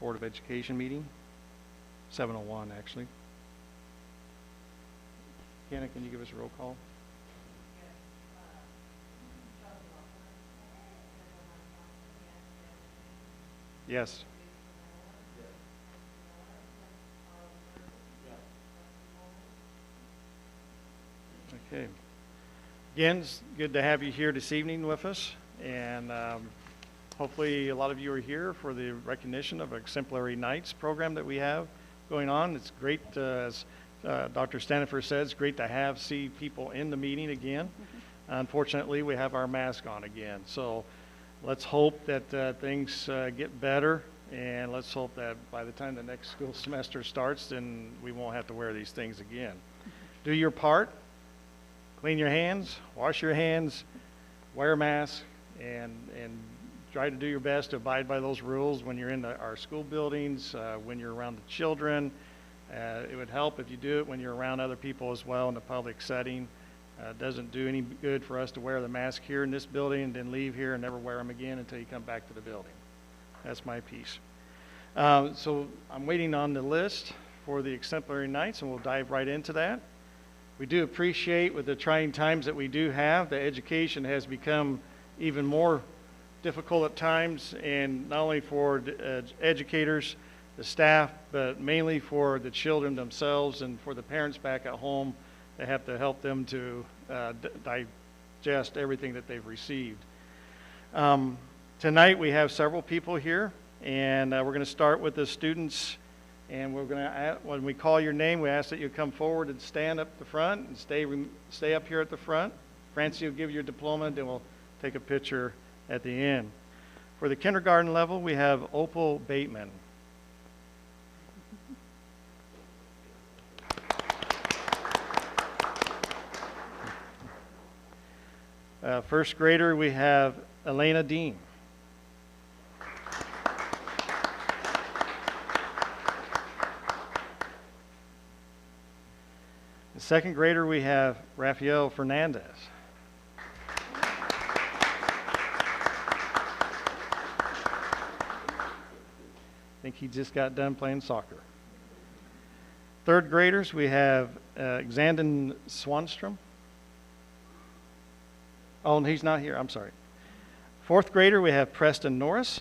Board of Education meeting, 7:01 actually. Kenna, can you give us a roll call? Yes. Okay. Again, it's good to have you here this evening with us, and hopefully a lot of you are here for the recognition of Exemplary Nights program that we have going on. It's great, as Dr. Stanifer says, great to see people in the meeting again. Unfortunately, we have our mask on again, so let's hope that things get better, and let's hope that by the time the next school semester starts, then we won't have to wear these things again. Do your part. Clean your hands, wash your hands, wear a mask, and try to do your best to abide by those rules when you're in our school buildings, when you're around the children. It would help if you do it when you're around other people as well in a public setting. It doesn't do any good for us to wear the mask here in this building and then leave here and never wear them again until you come back to the building. That's my piece. So I'm waiting on the list for the Exemplary Nights, and we'll dive right into that. We do appreciate, with the trying times that we do have, that education has become even more difficult at times, and not only for educators, the staff, but mainly for the children themselves and for the parents back at home that have to help them to digest everything that they've received. Tonight we have several people here, and we're going to start with the students. And we're going to, when we call your name, we ask that you come forward and stand up the front and stay up here at the front. Francie will give you your diploma, and then we'll take a picture at the end. For the kindergarten level, we have Opal Bateman. First grader, we have Elena Dean. The second grader, we have Rafael Fernandez. I think he just got done playing soccer. Third graders, we have Xandon Swanstrom. Oh, and he's not here, I'm sorry. Fourth grader, we have Preston Norris.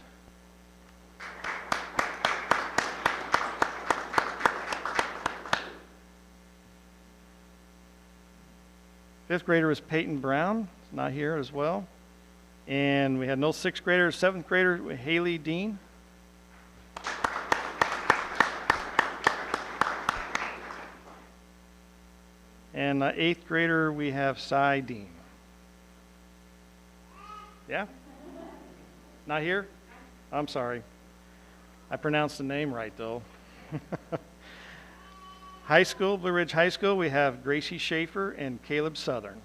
Fifth grader is Peyton Brown, not here as well. And we had no sixth grader. Seventh grader, Haley Dean. And eighth grader, we have Cy Dean. Yeah? Not here? I'm sorry. I pronounced the name right, though. High school, Blue Ridge High School, we have Gracie Schaefer and Caleb Southern.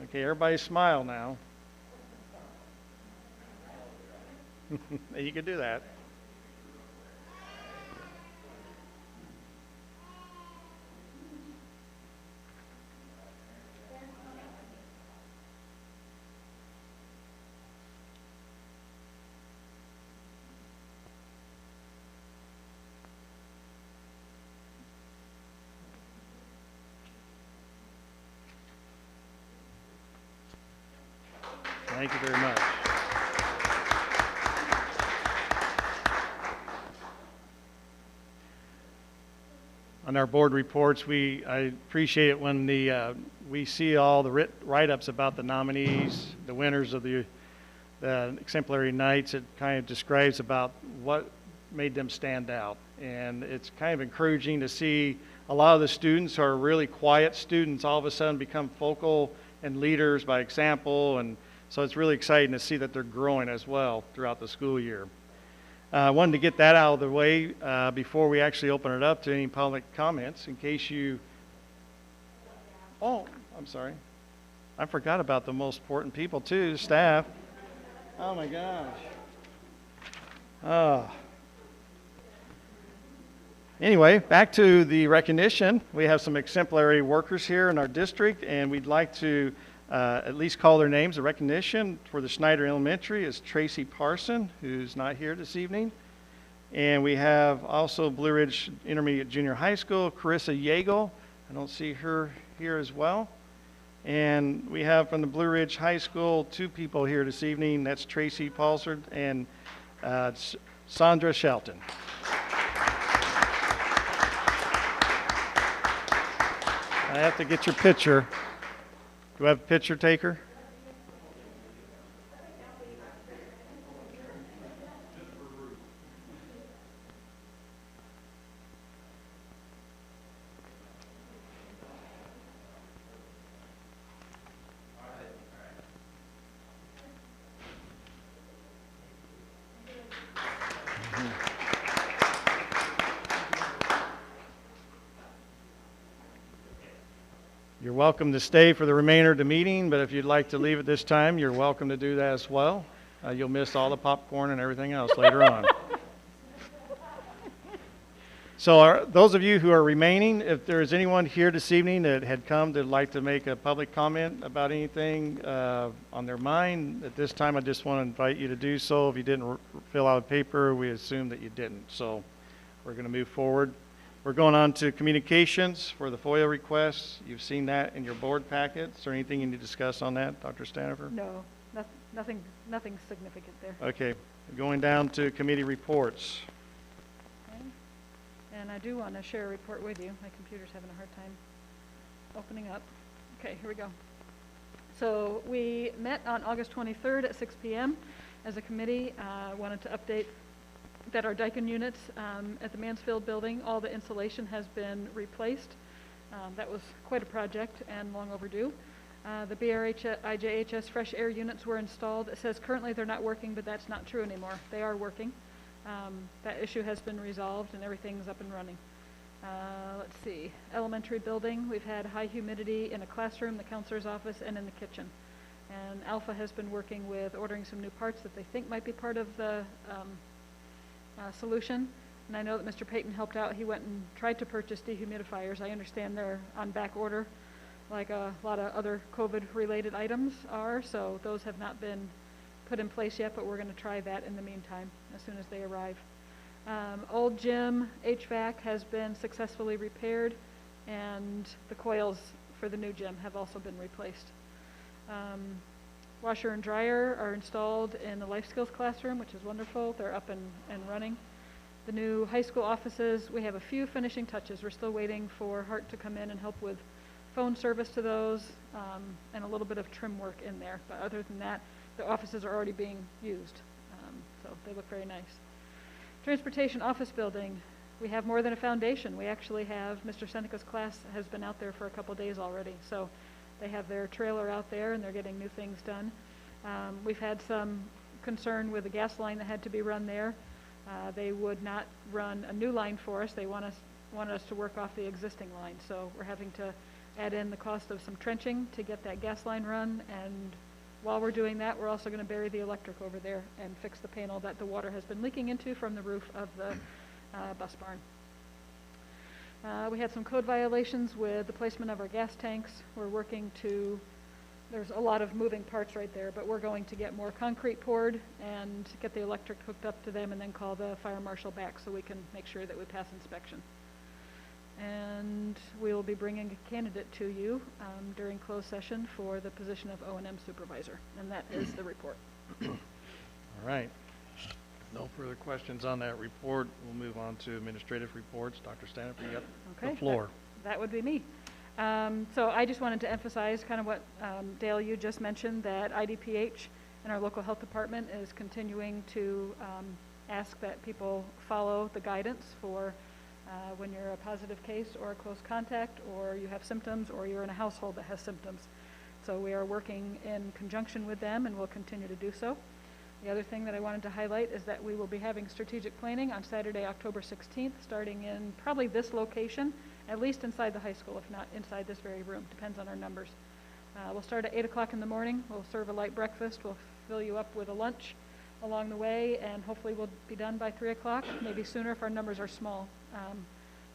Okay, everybody smile now. You can do that. Thank you very much. On our board reports, I appreciate it when we see all the write-ups about the nominees, the winners of the Exemplary Nights. It kind of describes about what made them stand out. And it's kind of encouraging to see a lot of the students who are really quiet students all of a sudden become focal and leaders by example, and so it's really exciting to see that they're growing as well throughout the school year. I wanted to get that out of the way before we actually open it up to any public comments, in case you... Oh, I'm sorry. I forgot about the most important people too, staff. Oh my gosh. Anyway, back to the recognition. We have some exemplary workers here in our district, and we'd like to at least call their names. The recognition for the Schneider Elementary is Tracy Parson, who's not here this evening. And we have also Blue Ridge Intermediate Junior High School, Carissa Yeagle. I don't see her here as well. And we have from the Blue Ridge High School 2 people here this evening. That's Tracy Paulsard and Sandra Shelton. I have to get your picture. Do I have a picture taker? You're welcome to stay for the remainder of the meeting, but if you'd like to leave at this time, you're welcome to do that as well. You'll miss all the popcorn and everything else later on. So those of you who are remaining, if there is anyone here this evening that had come that'd like to make a public comment about anything on their mind, at this time I just want to invite you to do so. If you didn't fill out a paper, we assume that you didn't. So we're going to move forward. We're going on to communications for the FOIA requests. You've seen that in your board packet. Is there anything you need to discuss on that, Dr. Stanifer? No, nothing significant there. Okay, going down to committee reports. Okay. And I do want to share a report with you. My computer's having a hard time opening up. Okay, here we go. So we met on August 23rd at 6 p.m. as a committee. Wanted to update that our Daikin units at the Mansfield building, all the insulation has been replaced. That was quite a project and long overdue. The IJHS fresh air units were installed. It says currently they're not working, but that's not true anymore. They are working. That issue has been resolved and everything's up and running. Let's see, elementary building, we've had high humidity in a classroom, the counselor's office, and in the kitchen. And Alpha has been working with ordering some new parts that they think might be part of the solution. And I know that Mr. Payton helped out. He went and tried to purchase dehumidifiers. I understand they're on back order, like a lot of other COVID-related items are, so those have not been put in place yet, but we're going to try that in the meantime as soon as they arrive. Old gym HVAC has been successfully repaired, and the coils for the new gym have also been replaced. Washer and dryer are installed in the life skills classroom, which is wonderful. They're up and running. The new high school offices, we have a few finishing touches. We're still waiting for Hart to come in and help with phone service to those, and a little bit of trim work in there. But other than that, the offices are already being used, so they look very nice. Transportation office building, we have more than a foundation. We actually have, Mr. Seneca's class has been out there for a couple days already, so they have their trailer out there and they're getting new things done. We've had some concern with the gas line that had to be run there. They would not run a new line for us. They wanted us to work off the existing line, so we're having to add in the cost of some trenching to get that gas line run, and while we're doing that, we're also going to bury the electric over there and fix the panel that the water has been leaking into from the roof of the bus barn. We had some code violations with the placement of our gas tanks. We're working to, there's a lot of moving parts right there, but we're going to get more concrete poured and get the electric hooked up to them and then call the fire marshal back so we can make sure that we pass inspection. And we will be bringing a candidate to you during closed session for the position of O&M supervisor. And that is the report. All right. No further questions on that report. We'll move on to administrative reports. Dr. Stanifer, you got the floor. That would be me. So I just wanted to emphasize kind of what Dale, you just mentioned, that IDPH and our local health department is continuing to ask that people follow the guidance for when you're a positive case or a close contact, or you have symptoms, or you're in a household that has symptoms. So we are working in conjunction with them and will continue to do so. The other thing that I wanted to highlight is that we will be having strategic planning on Saturday, October 16th, starting in probably this location, at least inside the high school, if not inside this very room, depends on our numbers. We'll start at 8 o'clock in the morning. We'll serve a light breakfast. We'll fill you up with a lunch along the way, and hopefully we'll be done by 3 o'clock, maybe sooner if our numbers are small.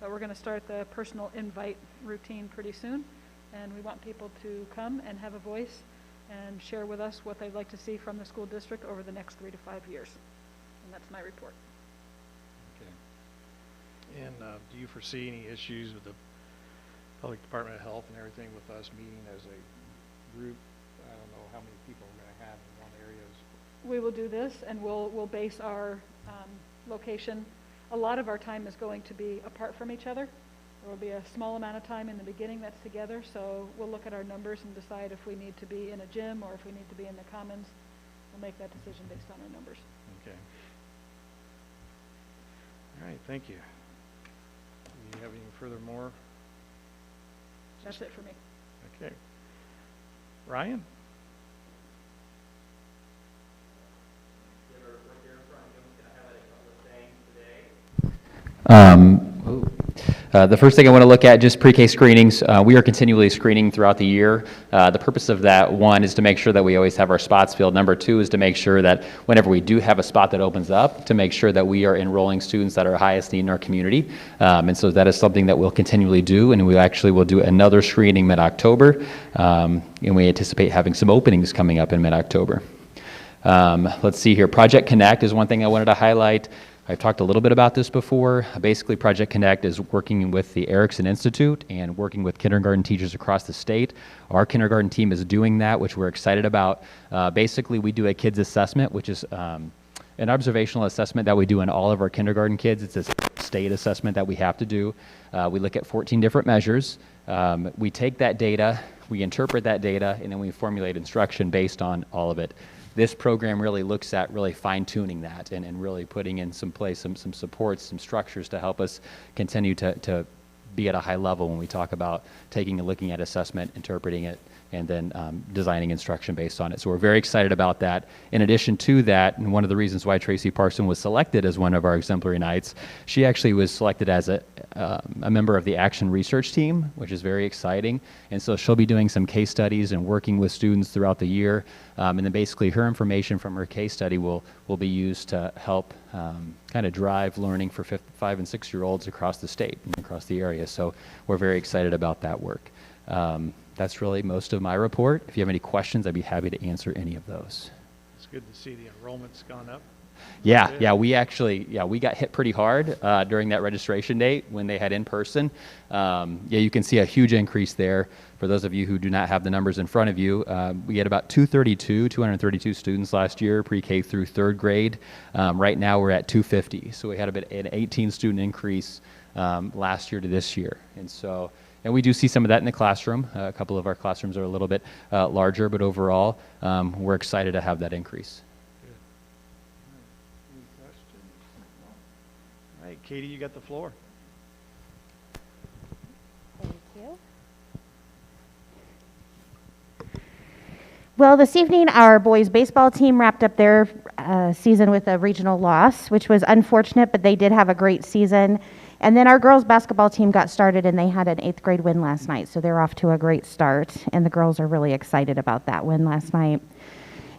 But we're going to start the personal invite routine pretty soon, and we want people to come and have a voice and share with us what they'd like to see from the school district over the next 3 to 5 years. And that's my report. Okay. And do you foresee any issues with the Public Department of Health and everything with us meeting as a group? I don't know how many people we're going to have in one area. We will do this, and we'll base our location. A lot of our time is going to be apart from each other. There will be a small amount of time in the beginning that's together, so we'll look at our numbers and decide if we need to be in a gym or if we need to be in the commons. We'll make that decision based on our numbers. Okay. All right, thank you. Do you have any further more? That's it for me. Okay. Ryan? The first thing I want to look at, just pre-K screenings. We are continually screening throughout the year. The purpose of that, one, is to make sure that we always have our spots filled. Number two is to make sure that whenever we do have a spot that opens up, to make sure that we are enrolling students that are highest need in our community. And so that is something that we'll continually do, and we actually will do another screening mid-October, and we anticipate having some openings coming up in mid-October. Let's see here. Project Connect is one thing I wanted to highlight. I've talked a little bit about this before. Basically, Project Connect is working with the Erickson Institute and working with kindergarten teachers across the state. Our kindergarten team is doing that, which we're excited about. Basically, we do a kids assessment, which is an observational assessment that we do in all of our kindergarten kids. It's a state assessment that we have to do. We look at 14 different measures. We take that data, we interpret that data, and then we formulate instruction based on all of it. This program really looks at really fine-tuning that and really putting in some supports, some structures to help us continue to be at a high level when we talk about taking and looking at assessment, interpreting it, and then designing instruction based on it. So we're very excited about that. In addition to that, and one of the reasons why Tracy Parson was selected as one of our exemplary knights, she actually was selected as a member of the Action Research Team, which is very exciting. And so she'll be doing some case studies and working with students throughout the year. And then basically her information from her case study will be used to help kind of drive learning for 5 and 6-year-olds across the state and across the area. So we're very excited about that work. That's really most of my report. If you have any questions, I'd be happy to answer any of those. It's good to see the enrollment's gone up. Yeah, we got hit pretty hard during that registration date when they had in person. You can see a huge increase there. For those of you who do not have the numbers in front of you, we had about 232 students last year, pre-K through 3rd grade. Right now we're at 250, so we had an 18 student increase last year to this year. And we do see some of that in the classroom. A couple of our classrooms are a little bit larger, but overall, we're excited to have that increase. Good. Any questions? All right, Katie, you got the floor. Thank you. Well, this evening, our boys' baseball team wrapped up their season with a regional loss, which was unfortunate, but they did have a great season. And then our girls' basketball team got started, and they had an 8th grade win last night, so they're off to a great start. And the girls are really excited about that win last night.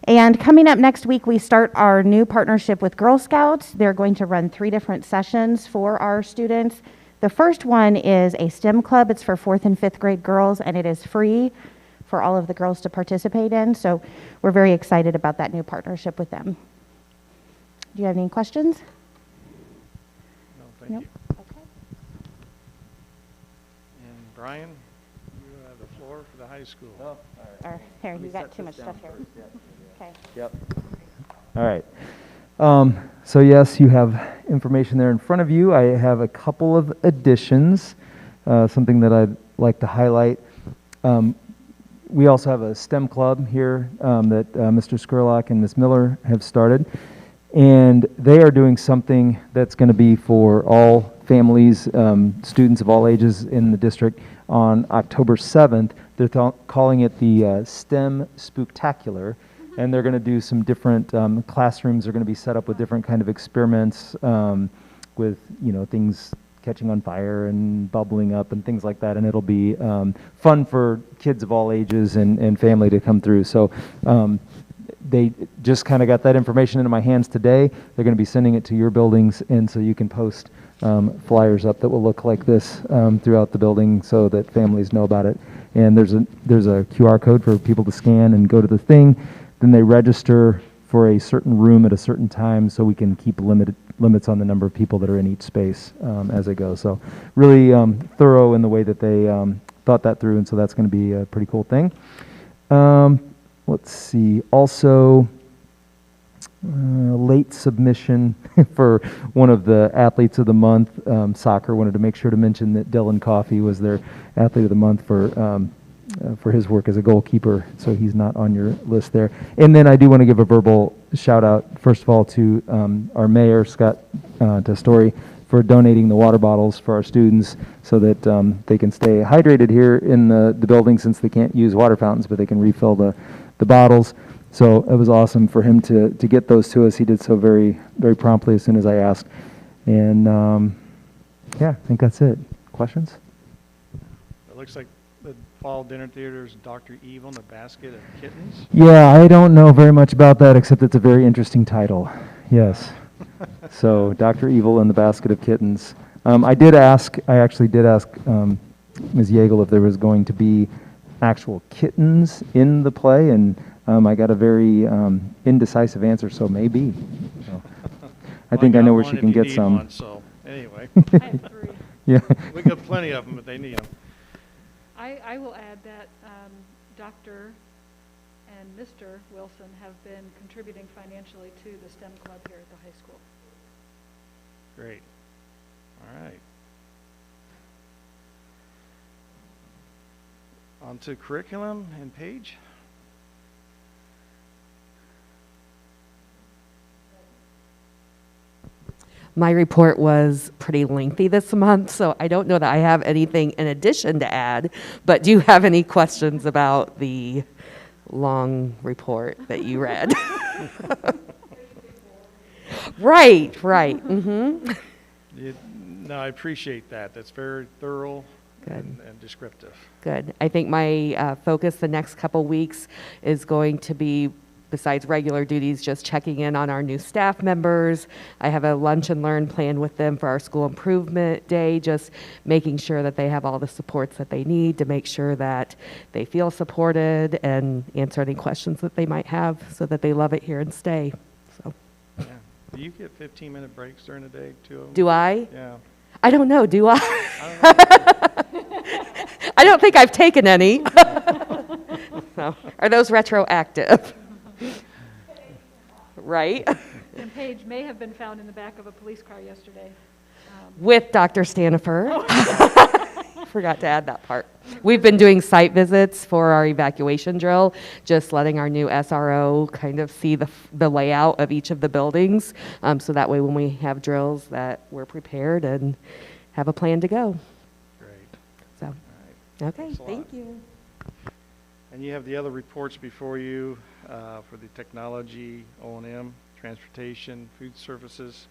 And coming up next week, we start our new partnership with Girl Scouts. They're going to run 3 different sessions for our students. The first one is a STEM club. It's for 4th and 5th grade girls, and it is free for all of the girls to participate in. So we're very excited about that new partnership with them. Do you have any questions? No, thank Nope. you. Okay. And Brian, you have the floor for the high school. Oh, all right. Or, here, Let me you got set too this much down stuff here. first, yeah. Okay. Yep. All right. So yes, you have information there in front of you. I have a couple of additions, something that I'd like to highlight. We also have a STEM club here that Mr. Skurlock and Ms. Miller have started. And they are doing something that's going to be for all families, students of all ages in the district on October 7th. They're calling it the STEM Spooktacular. And they're going to do some different classrooms are going to be set up with different kind of experiments with, things catching on fire and bubbling up and things like that. And it'll be fun for kids of all ages and family to come through. So they just kind of got that information into my hands today. They're going to be sending it to your buildings, and so you can post flyers up that will look like this throughout the building so that families know about it. And there's a QR code for people to scan and go to the thing. Then they register for a certain room at a certain time so we can keep limits on the number of people that are in each space as it goes. So really thorough in the way that they thought that through, and so that's going to be a pretty cool thing. Let's see. Also, late submission for one of the athletes of the month. Soccer wanted to make sure to mention that Dylan Coffey was their athlete of the month for his work as a goalkeeper, so he's not on your list there. And then I do want to give a verbal shout out, first of all, to our mayor, Scott Testori, for donating the water bottles for our students so that they can stay hydrated here in the building, since they can't use water fountains, but they can refill the bottles. So it was awesome for him to get those to us. He did so very, very promptly as soon as I asked. And yeah, I think that's it. Questions? It looks like the fall dinner theater is Dr. Evil and the Basket of Kittens. Yeah, I don't know very much about that, except it's a very interesting title. Yes. So, Dr. Evil and the Basket of Kittens. I actually did ask Ms. Yeagle if there was going to be actual kittens in the play, and I got a very indecisive answer, so maybe. So, I think I know where she can get some. One, so anyway, I have 3. Yeah. we got plenty of them if they need them. I will add that Dr. and Mr. Wilson have been contributing financially to the STEM club here at the high school. Great. All right. On to curriculum and Paige. My report was pretty lengthy this month, so I don't know that I have anything in addition to add, but do you have any questions about the long report that you read? Right. Mm-hmm. No, I appreciate that. That's very thorough and descriptive. Good. I think my focus the next couple weeks is going to be, besides regular duties, just checking in on our new staff members. I have a lunch and learn plan with them for our school improvement day, just making sure that they have all the supports that they need to make sure that they feel supported and answer any questions that they might have so that they love it here and stay. So, Yeah. Do you get 15-minute breaks during the day, too? do I? Yeah. I don't know. Do I? I don't know. I don't think I've taken any. So, are those retroactive? Right? And Paige may have been found in the back of a police car yesterday. With Dr. Stanifer. Forgot to add that part. We've been doing site visits for our evacuation drill, just letting our new SRO kind of see the layout of each of the buildings, so that way when we have drills that we're prepared and have a plan to go. Great. So, All right. okay, Thanks a lot. thank you. And you have the other reports before you for the technology, O&M, transportation, food services.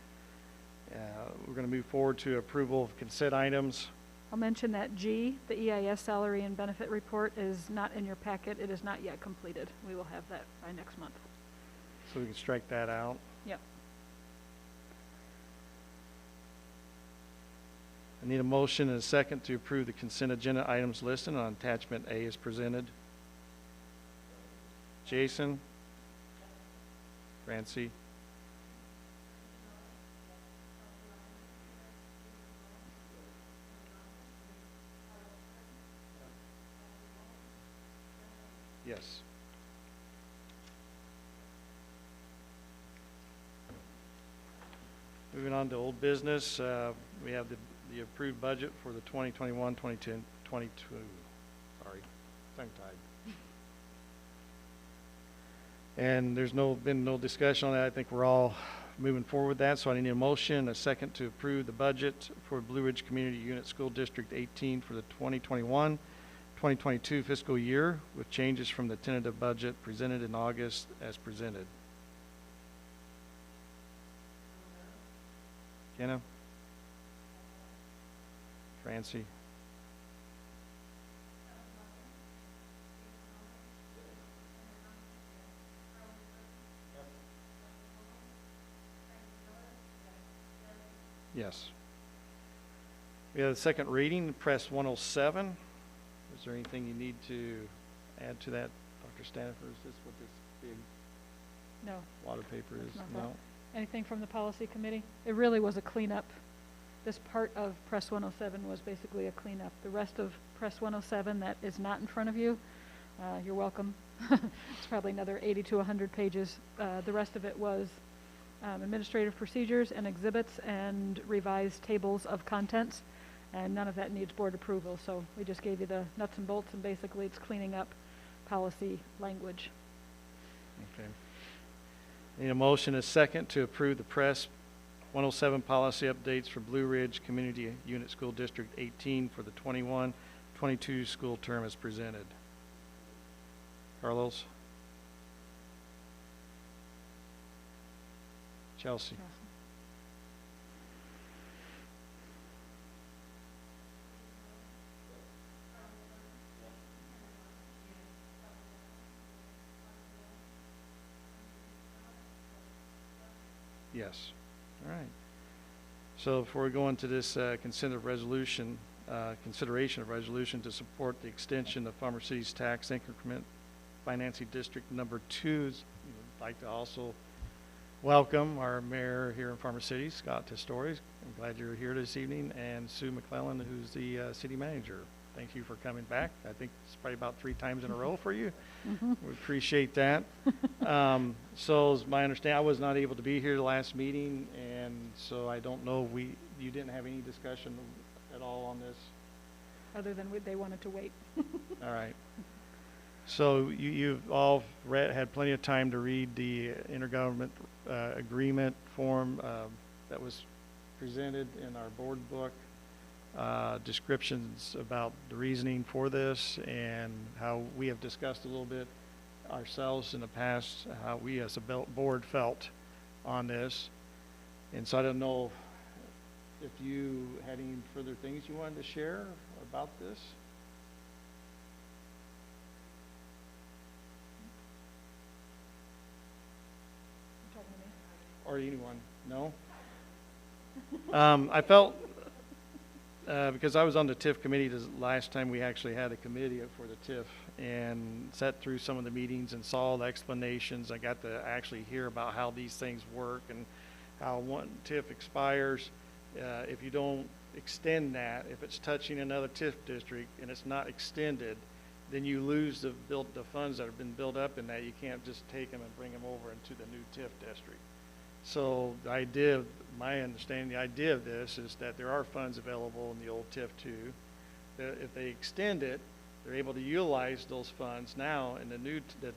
We're going to move forward to approval of consent items. I'll mention that G, the EIS salary and benefit report, is not in your packet. It is not yet completed. We will have that by next month. So we can strike that out. Yep. I need a motion and a second to approve the consent agenda items listed on attachment A as presented. Jason? Francie? Yes. Moving on to old business, we have the approved budget for the 2021, 2022, sorry, tongue-tied. And there's been no discussion on that. I think we're all moving forward with that, so I need a motion and a second to approve the budget for Blue Ridge Community Unit School District 18 for the 2021-2022 fiscal year, with changes from the tentative budget presented in August as presented. Kenna? Francie? Yes. We have the second reading, Press 107. Is there anything you need to add to that, Dr. Stanifer? Is this what this big No. wad of paper is? That's not No? that. Anything from the policy committee? It really was a cleanup. This part of Press 107 was basically a cleanup. The rest of Press 107 that is not in front of you, you're welcome. It's probably another 80 to 100 pages. The rest of it was administrative procedures and exhibits and revised tables of contents, and none of that needs board approval. So we just gave you the nuts and bolts, and basically it's cleaning up policy language. Okay. Need a motion, a second, to approve the Press 107 policy updates for Blue Ridge Community Unit School District 18 for the 21-22 school term as presented. Carlos? Chelsea? Yes. All right. So before we go into this consideration of resolution to support the extension of Farmer City's tax increment financing district number 2, I'd like to also welcome our mayor here in Farmer City, Scott Testori. I'm glad you're here this evening, and Sue McClellan, who's the city manager. Thank you for coming back. I think it's probably about 3 times in a row for you. We appreciate that. So as my understanding, I was not able to be here the last meeting, and so I don't know if you didn't have any discussion at all on this? Other than they wanted to wait. All right. So you've all had plenty of time to read the intergovernment agreement form that was presented in our board book. Descriptions about the reasoning for this and how we have discussed a little bit ourselves in the past, how we as a board felt on this. And so I don't know if you had any further things you wanted to share about this. Or anyone? No? I felt, because I was on the TIF committee the last time we actually had a committee for the TIF, and sat through some of the meetings and saw the explanations. I got to actually hear about how these things work and how one TIF expires. If you don't extend that, if it's touching another TIF district and it's not extended, then you lose the funds that have been built up in that. You can't just take them and bring them over into the new TIF district. So the idea, my understanding, the idea of this is that there are funds available in the old TIF 2. That if they extend it, they're able to utilize those funds now in the new the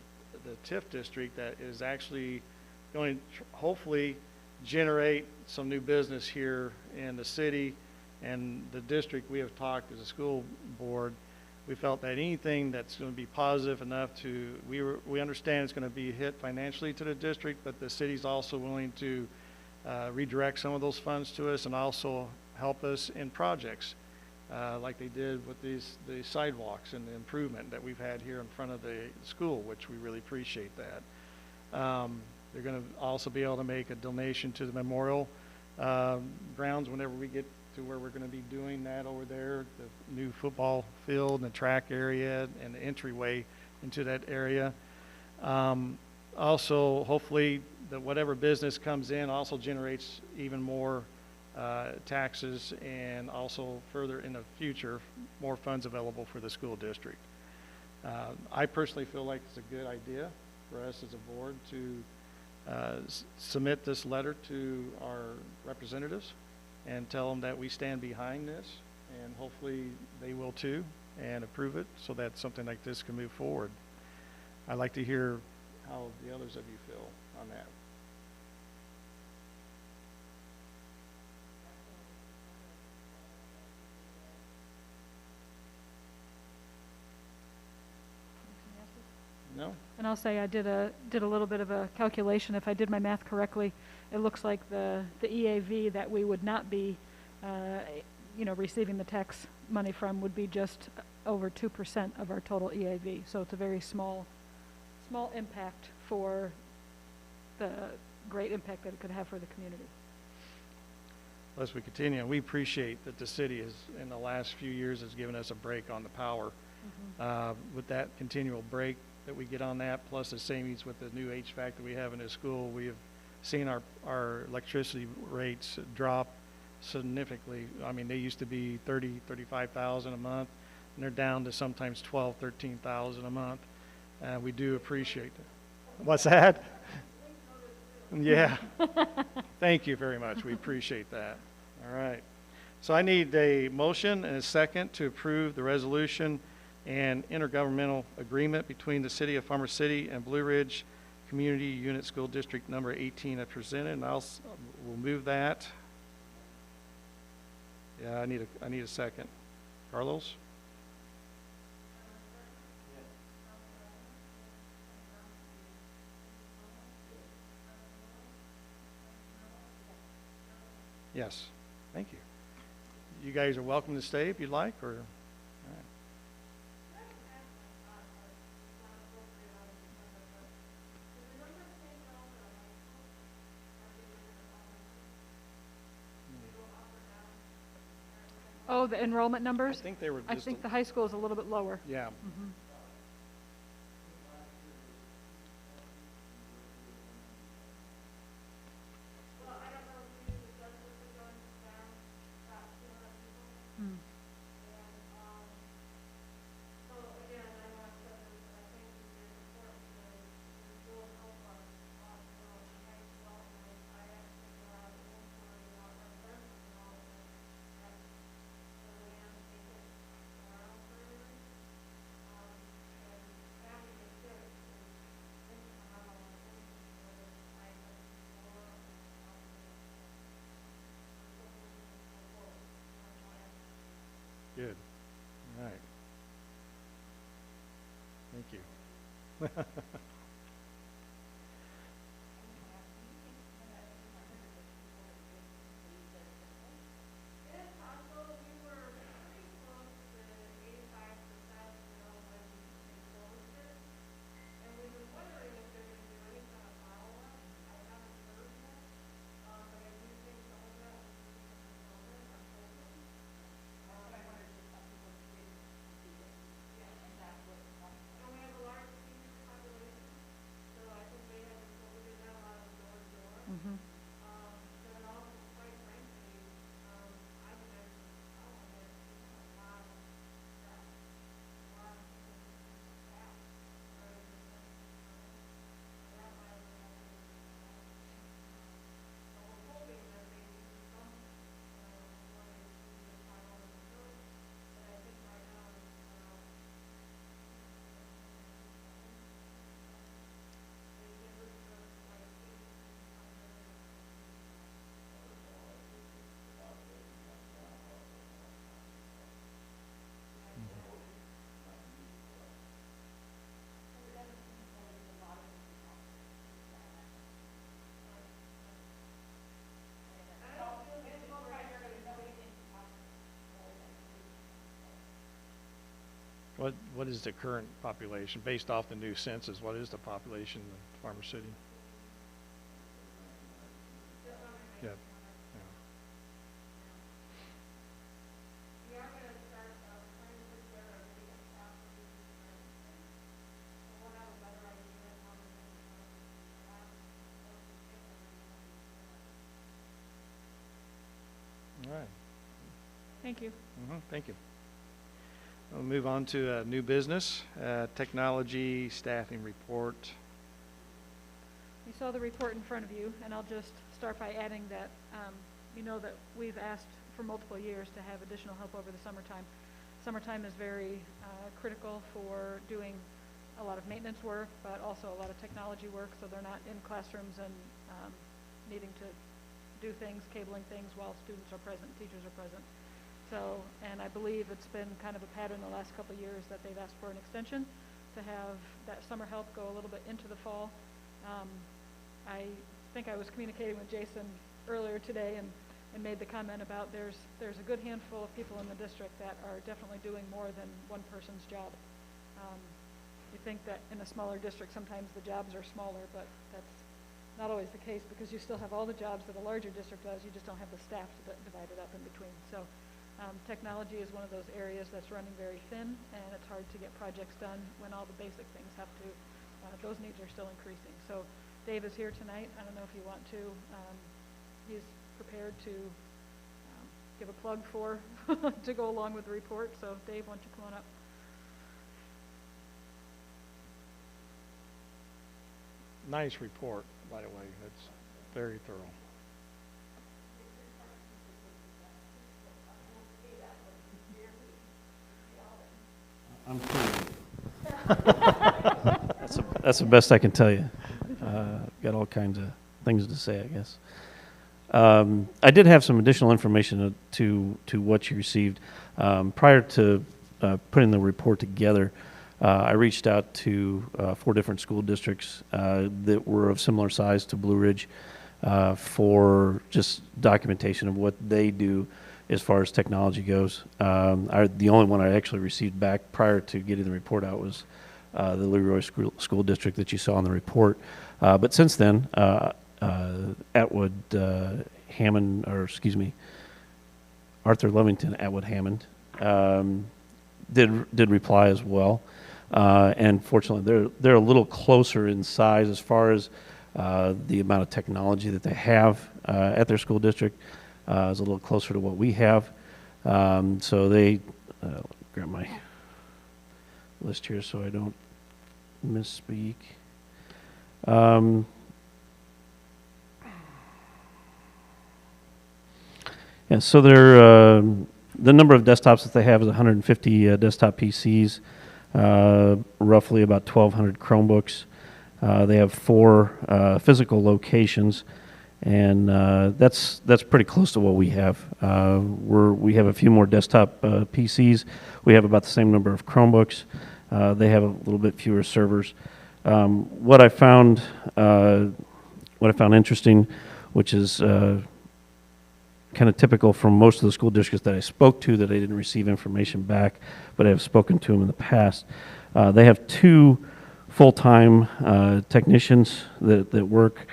TIF district that is actually going to hopefully generate some new business here in the city and the district. We have talked as a school board. We felt that anything that's going to be positive enough to, we understand it's going to be a hit financially to the district, but the city's also willing to redirect some of those funds to us and also help us in projects like they did with the sidewalks and the improvement that we've had here in front of the school, which we really appreciate that. They're going to also be able to make a donation to the memorial grounds whenever we get to where we're going to be doing that over there, the new football field and the track area and the entryway into that area. Also, hopefully, that whatever business comes in also generates even more taxes, and also further in the future, more funds available for the school district. I personally feel like it's a good idea for us as a board to submit this letter to our representatives and tell them that we stand behind this, and hopefully they will too, and approve it so that something like this can move forward. I'd like to hear how the others of you feel on that. No? And I'll say I did a little bit of a calculation. If I did my math correctly, it looks like the EAV that we would not be, receiving the tax money from would be just over 2% of our total EAV. So it's a very small impact for the great impact that it could have for the community. Unless we continue, and we appreciate that the city has, in the last few years, has given us a break on the power. With that continual break that we get on that, plus the savings with the new HVAC that we have in the school, we have seen our electricity rates drop significantly. I mean, they used to be 35,000 a month, and they're down to sometimes 13,000 a month. We do appreciate that. What's that? Yeah. Thank you very much. We appreciate that. All right. So I need a motion and a second to approve the resolution and intergovernmental agreement between the City of Farmer City and Blue Ridge Community Unit School District number 18 as presented, and we'll move that. Yeah, I need a second. Carlos? Yes, thank you. You guys are welcome to stay if you'd like, or, all right. Oh, the enrollment I numbers? think they were I just, think the high school is a little bit lower. yeah. Mhm. Mm. Good. All right. Thank you. Mhm. What is the current population, based off the new census, what is the population in Farmer City? Yeah. Yeah. All right. Thank you. Thank you. We'll move on to new business, technology staffing report. You saw the report in front of you, and I'll just start by adding that you know that we've asked for multiple years to have additional help over the summertime. Summertime is very critical for doing a lot of maintenance work, but also a lot of technology work, so they're not in classrooms and needing to do things, cabling things while students are present, teachers are present. So, and I believe it's been kind of a pattern the last couple of years that they've asked for an extension to have that summer help go a little bit into the fall. I think I was communicating with Jason earlier today and made the comment about there's a good handful of people in the district that are definitely doing more than one person's job. You think that in a smaller district sometimes the jobs are smaller, but that's not always the case, because you still have all the jobs that a larger district does, you just don't have the staff divided up in between. So technology is one of those areas that's running very thin, and it's hard to get projects done when all the basic things have to, those needs are still increasing. So Dave is here tonight. I don't know if you want to, he's prepared to give a plug for, to go along with the report. So Dave, why don't you come on up? Nice report, by the way. It's very thorough. I'm kidding. That's the best I can tell you. Got all kinds of things to say, I guess. I did have some additional information to what you received. Prior to putting the report together, I reached out to 4 different school districts that were of similar size to Blue Ridge for just documentation of what they do as far as technology goes. The only one I actually received back prior to getting the report out was the Leroy School District that you saw in the report. But since then, Atwood Hammond, or excuse me, Arthur Lovington Atwood Hammond did reply as well. And fortunately, they're a little closer in size as far as the amount of technology that they have at their school district. Is a little closer to what we have. So they, grab my list here so I don't misspeak. Yeah, so they're, the number of desktops that they have is 150 desktop PCs, roughly about 1,200 Chromebooks. They have 4 physical locations, and that's pretty close to what we have. We have a few more desktop PCs. We have about the same number of Chromebooks. They have a little bit fewer servers. What I found interesting, which is kind of typical from most of the school districts that I spoke to, that I didn't receive information back, but I have spoken to them in the past. They have 2 full-time technicians that work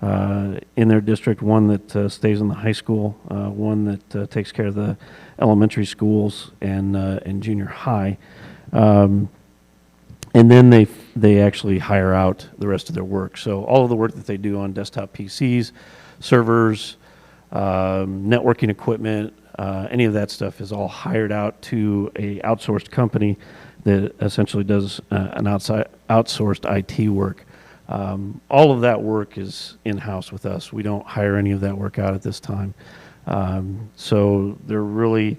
in their district, one that stays in the high school, one that takes care of the elementary schools and junior high. And then they actually hire out the rest of their work. So all of the work that they do on desktop PCs, servers, networking equipment, any of that stuff is all hired out to a outsourced company that essentially does an outsourced IT work. All of that work is in-house with us. We don't hire any of that work out at this time. So they're really,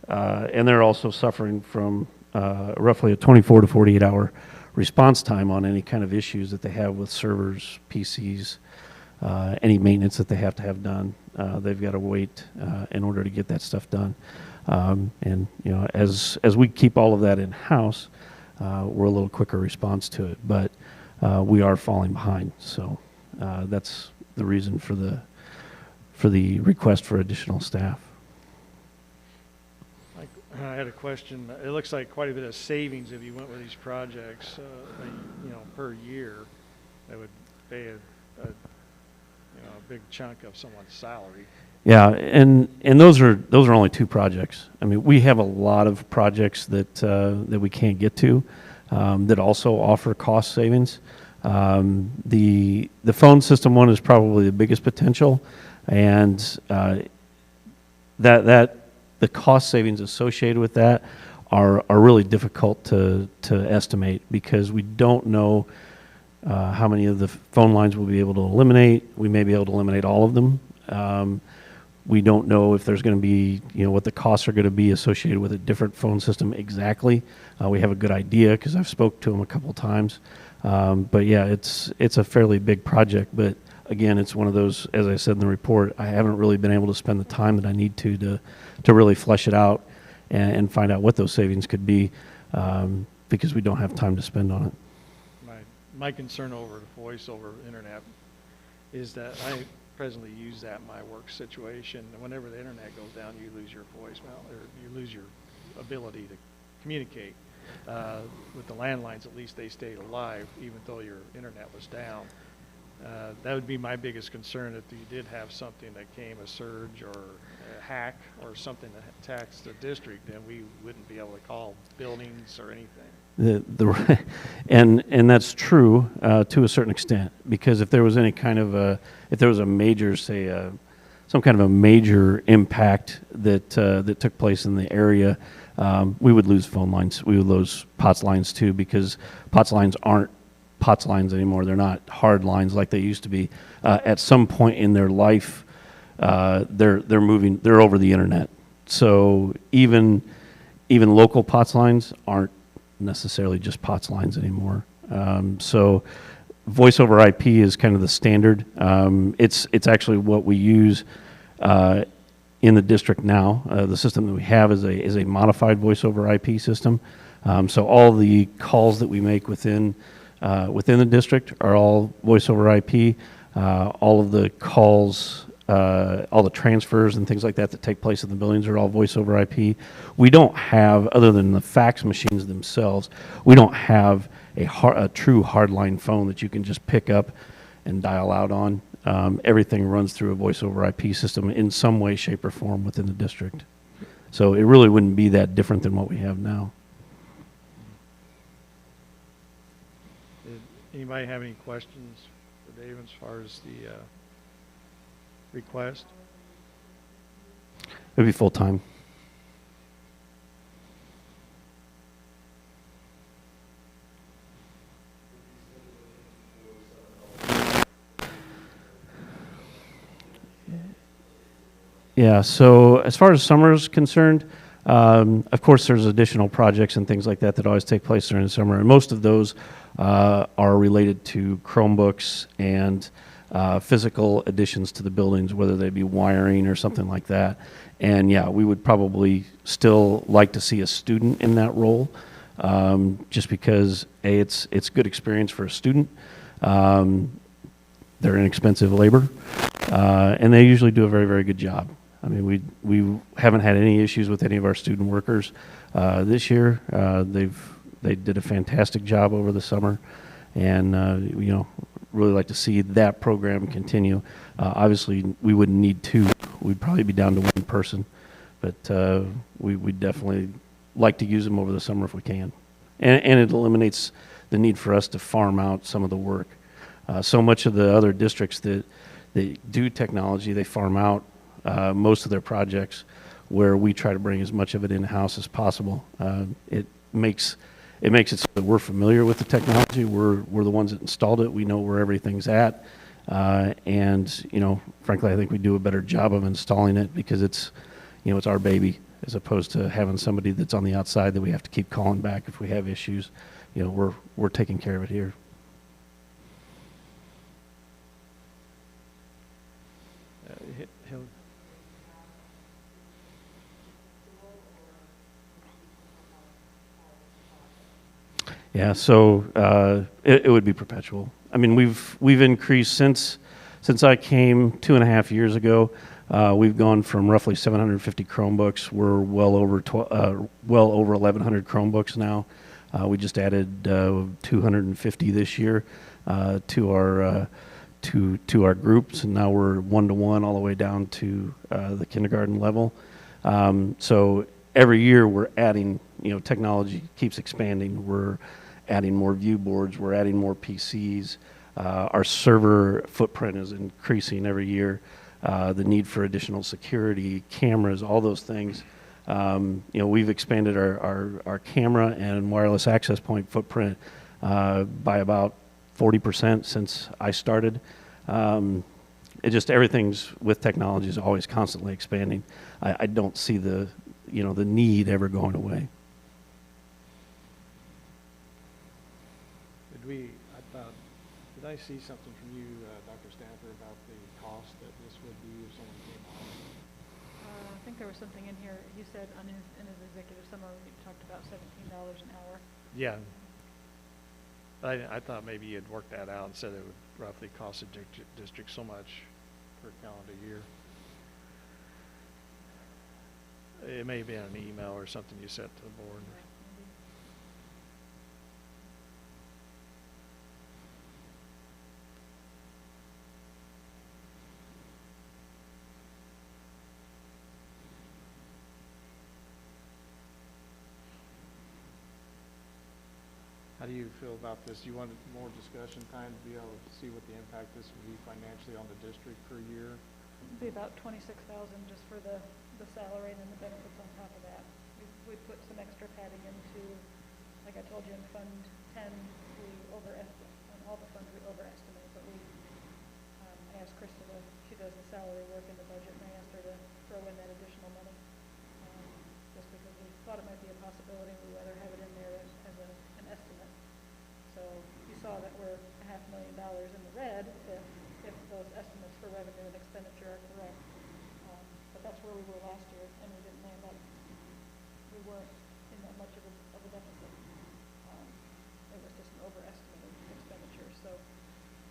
and they're also suffering from roughly a 24 to 48 hour response time on any kind of issues that they have with servers, PCs, any maintenance that they have to have done. They've got to wait in order to get that stuff done. And as we keep all of that in-house, we're a little quicker response to it. But we are falling behind, so that's the reason for the request for additional staff. I had a question. It looks like quite a bit of savings if you went with these projects, per year. That would pay a big chunk of someone's salary. Yeah, and those are only 2 projects. I mean, we have a lot of projects that we can't get to that also offer cost savings. The phone system one is probably the biggest potential, and that the cost savings associated with that are really difficult to estimate, because we don't know how many of the phone lines we'll be able to eliminate. We may be able to eliminate all of them. We don't know if there's going to be, what the costs are going to be associated with a different phone system exactly. We have a good idea because I've spoke to them a couple of times. But yeah, it's a fairly big project. But again, it's one of those, as I said in the report, I haven't really been able to spend the time that I need to really flesh it out and find out what those savings could be, because we don't have time to spend on it. My concern over the voice over internet is that I presently use that in my work situation. Whenever the internet goes down, you lose your voicemail, or you lose your ability to communicate. With the landlines, at least they stayed alive, even though your internet was down. That would be my biggest concern if you did have something that came, a surge or a hack or something that attacks the district, then we wouldn't be able to call buildings or anything. And that's true to a certain extent, because if there was any kind of if there was a major, say, some kind of a major impact that took place in the area, we would lose phone lines. We would lose POTS lines too, because POTS lines aren't POTS lines anymore. They're not hard lines like they used to be. At some point in their life, they're moving. They're over the internet. So even local POTS lines aren't necessarily just POTS lines anymore. So voice over IP is kind of the standard. It's actually what we use in the district now. The system that we have is a modified voice over IP system. So all the calls that we make within the district are all voice over IP. All of the calls, all the transfers and things like that take place in the buildings are all voice over IP. We don't have, other than the fax machines themselves, we don't have a true hardline phone that you can just pick up and dial out on. Everything runs through a voice over IP system in some way, shape, or form within the district. So it really wouldn't be that different than what we have now. Did anybody have any questions for Dave as far as the request? It'd be full-time. Yeah, so as far as summer is concerned, of course there's additional projects and things like that that always take place during the summer, and most of those are related to Chromebooks and physical additions to the buildings, whether they be wiring or something like that. And yeah, we would probably still like to see a student in that role, just because it's good experience for a student. They're inexpensive labor, and they usually do a very, very good job. I mean, we haven't had any issues with any of our student workers this year. They did a fantastic job over the summer, and really like to see that program continue. Obviously, we wouldn't need two. We'd probably be down to one person, but we'd definitely like to use them over the summer if we can. And it eliminates the need for us to farm out some of the work. So much of the other districts that do technology, they farm out most of their projects, where we try to bring as much of it in-house as possible. It makes it so that we're familiar with the technology. We're the ones that installed it. We know where everything's at, and frankly, I think we do a better job of installing it because it's our baby, as opposed to having somebody that's on the outside that we have to keep calling back if we have issues. We're taking care of it here. He'll- Yeah, so it would be perpetual. I mean, we've increased since I came 2.5 years ago. We've gone from roughly 750 Chromebooks. We're well over 1,100 Chromebooks now. We just added 250 this year to our groups, and now we're 1-to-1 all the way down to the kindergarten level. So every year we're adding. Technology keeps expanding. We're adding more view boards. We're adding more PCs. Our server footprint is increasing every year. The need for additional security, cameras, all those things. We've expanded our camera and wireless access point footprint by about 40% since I started. Everything's with technology is always constantly expanding. I don't see the need ever going away. Did I see something from you, Dr. Stafford, about the cost that this would be if someone came on? I think there was something in here, you said in his executive summary, you talked about $17 an hour. Yeah. I thought maybe you'd worked that out and said it would roughly cost the district so much per calendar year. It may have been an email or something you sent to the board. do you feel about this? Do you want more discussion time to be able to see what the impact this would be financially on the district per year? It'd be about 26,000 just for the salary and then the benefits on top of that. We put some extra padding into, like I told you, in Fund 10, on all the funds we overestimate, but I asked Krista she does the salary work in the budget, and I asked her to throw in that additional money, just because we thought it might be a possibility, and we'd rather have it in there as an estimate. So you saw that we're $500,000 in the red if those estimates for revenue and expenditure are correct. But that's where we were last year, and we didn't land up. We weren't in that much of a deficit. It was just an overestimated expenditure. So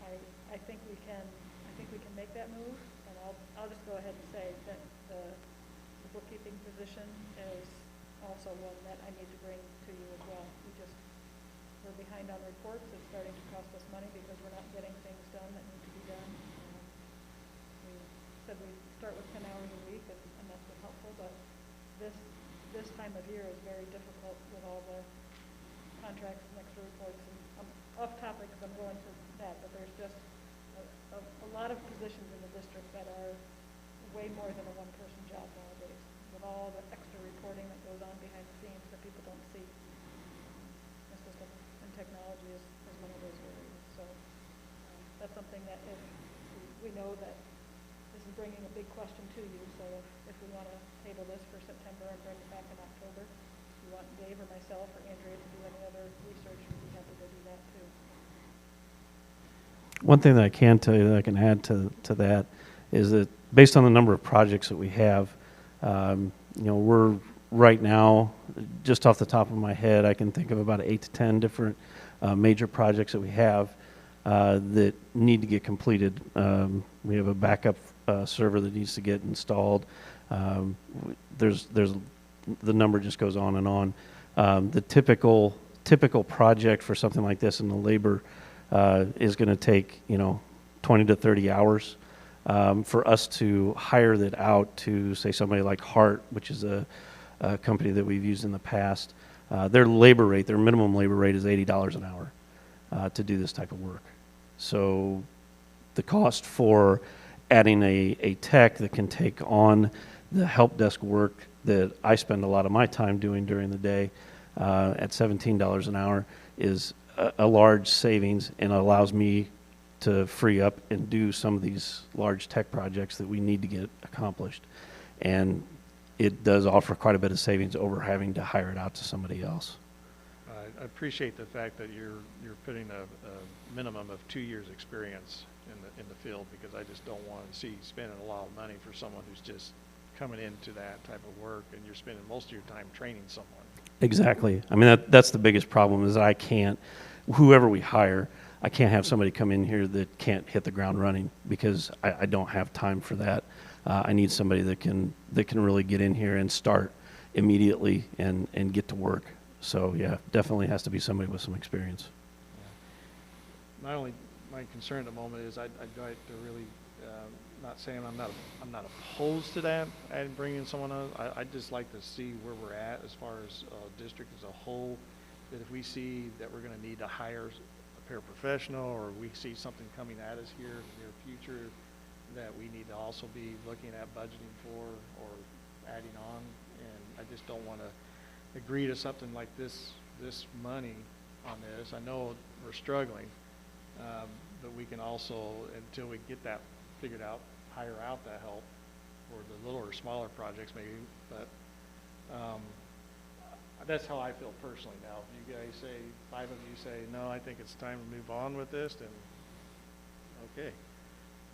I think we can make that move, and I'll just go ahead and say that the bookkeeping position is also one that I need to bring to you as well. We're behind on reports. It's starting to cost us money because we're not getting things done that need to be done. We said we'd start with 10 hours a week, and that's been helpful, but this time of year is very difficult with all the contracts and extra reports. And I'm off topic because I'm going to that, but there's just a lot of positions in the district that are way more than a one-person job nowadays, with all the extra reporting that goes on behind the scenes that people don't see. And technology is one of those areas. So that's something that if we know that this is bringing a big question to you, so if we want to table this for September and bring it back in October, if you want Dave or myself or Andrea to do any other research, we'd be happy to do that too. One thing that I can tell you that I can add to that is that based on the number of projects that we have, we're right now, just off the top of my head, I can think of about 8 to 10 different major projects that we have that need to get completed. We have a backup server that needs to get installed. There's the number just goes on and on. The typical project for something like this in the labor is going to take 20 to 30 hours. For us to hire that out to, say, somebody like Hart, which is a company that we've used in the past, their minimum labor rate is $80 an hour to do this type of work. So the cost for adding a tech that can take on the help desk work that I spend a lot of my time doing during the day at $17 an hour is a large savings, and allows me to free up and do some of these large tech projects that we need to get accomplished. And it does offer quite a bit of savings over having to hire it out to somebody else. I appreciate the fact that you're putting a minimum of 2 years experience in the field, because I just don't want to see you spending a lot of money for someone who's just coming into that type of work, and you're spending most of your time training someone. Exactly. I mean, that's the biggest problem is whoever we hire, I can't have somebody come in here that can't hit the ground running, because I don't have time for that. I need somebody that can really get in here and start immediately and get to work. So yeah, definitely has to be somebody with some experience. My concern at the moment is I'd like to really, not saying I'm not opposed to that and bringing someone on. I'd just like to see where we're at as far as district as a whole. That if we see that we're going to need to hire a paraprofessional, or we see something coming at us here in the near future that we need to also be looking at budgeting for or adding on. And I just don't want to agree to something like this money on this. I know we're struggling, but we can also, until we get that figured out, hire out that help for the little or smaller projects maybe. But that's how I feel personally now. If you guys say, 5 of you say, no, I think it's time to move on with this, then okay.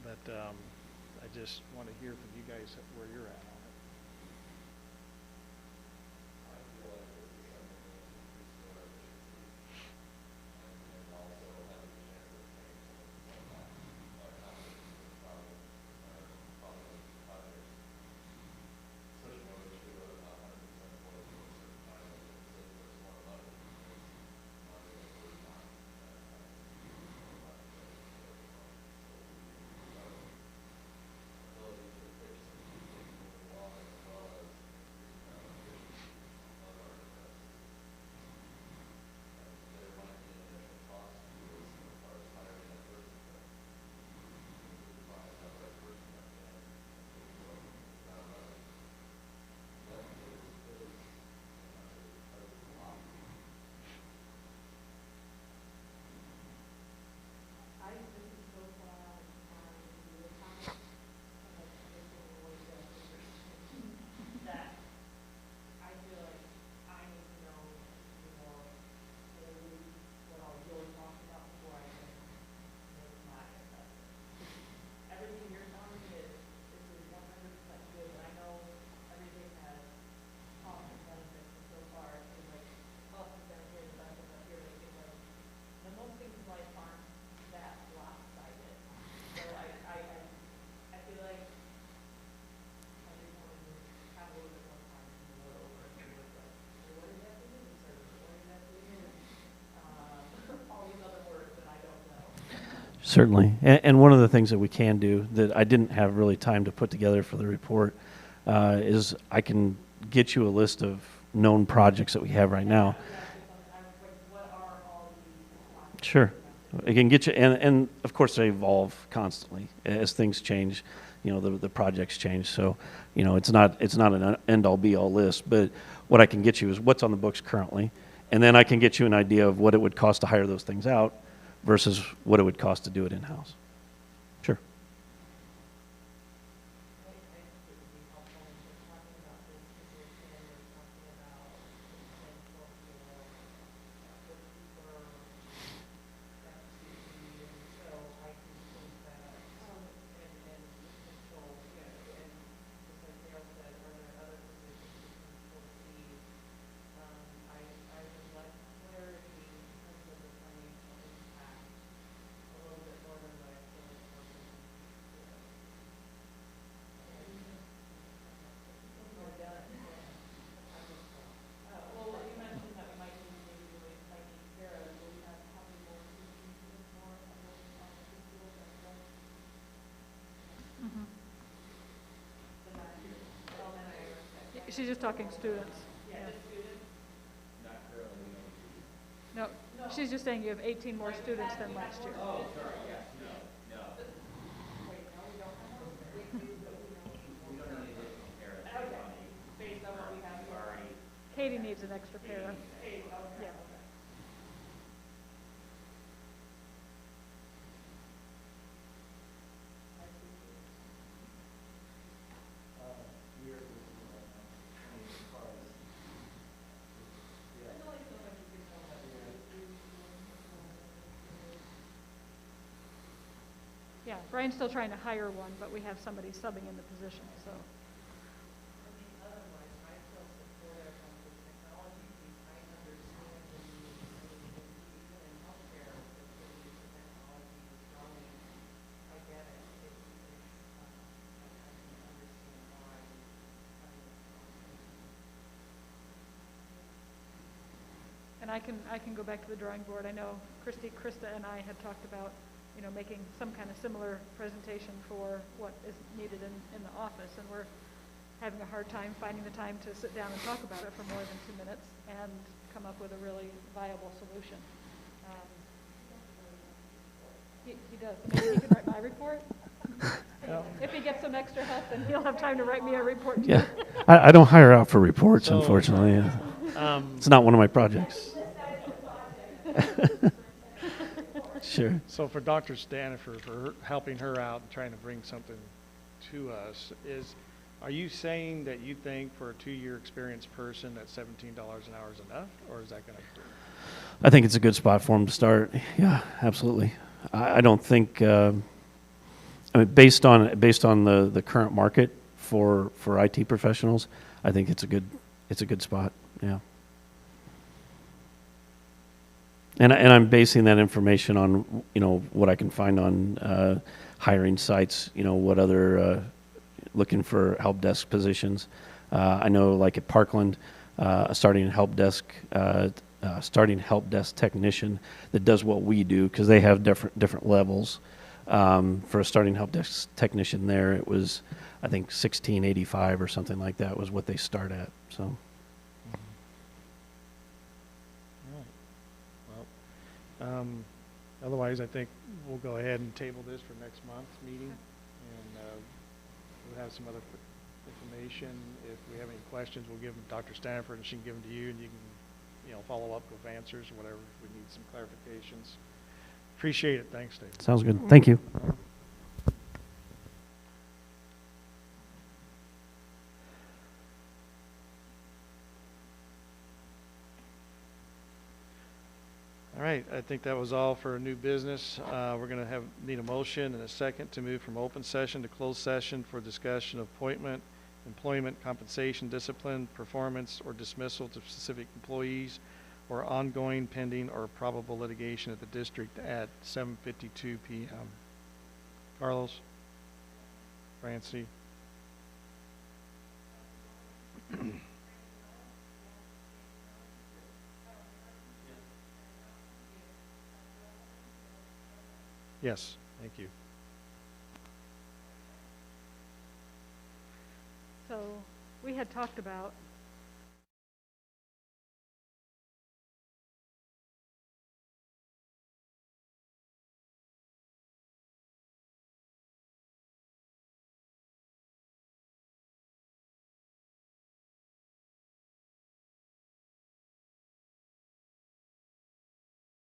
But I just want to hear from you guys where you're at on it. Certainly. And one of the things that we can do that I didn't have really time to put together for the report is I can get you a list of known projects that we have right now. Sure. I can get you, and of course they evolve constantly as things change. You know, the projects change. So, you know, it's not an end-all be-all list, but what I can get you is what's on the books currently, and then I can get you an idea of what it would cost to hire those things out versus what it would cost to do it in-house. Sure. She's just talking students. Yeah. No, she's just saying you have 18 more students than last year. Oh, sorry, yes, no. Katie needs an extra pair. Yeah. Yeah, Brian's still trying to hire one, but we have somebody subbing in the position, so. And I can go back to the drawing board. I know Krista and I had talked about, you know, making some kind of similar presentation for what is needed in the office, and we're having a hard time finding the time to sit down and talk about it for more than 2 minutes and come up with a really viable solution. He does. Maybe he can write my report. If he gets some extra help, then he'll have time to write me a report too. Yeah, I don't hire out for reports, So, unfortunately. It's not one of my projects. Sure. So for Dr. Stanifer, for helping her out and trying to bring something to us, are you saying that you think for a 2-year experienced person that $17 an hour is enough, or is that going to? I think it's a good spot for them to start. Yeah, absolutely. I don't think. I mean, based on the current market for IT professionals, I think it's a good spot. Yeah. And I'm basing that information on, you know, what I can find on hiring sites, you know, what other looking for help desk positions. I know, like at Parkland, a starting help desk technician that does what we do, because they have different levels. For a starting help desk technician there, it was, I think, $16.85 or something like that was what they start at. So. Otherwise, I think we'll go ahead and table this for next month's meeting, and we'll have some other information. If we have any questions, we'll give them to Dr. Stanford, and she can give them to you, and you can, you know, follow up with answers or whatever if we need some clarifications. Appreciate it. Thanks, Dave. Sounds good. Thank you. All right, I think that was all for new business. We're going to need a motion and a second to move from open session to closed session for discussion of appointment, employment, compensation, discipline, performance, or dismissal to specific employees, or ongoing, pending, or probable litigation at the district at 7:52 p.m. Carlos? Francie? Yes, thank you. So we had talked about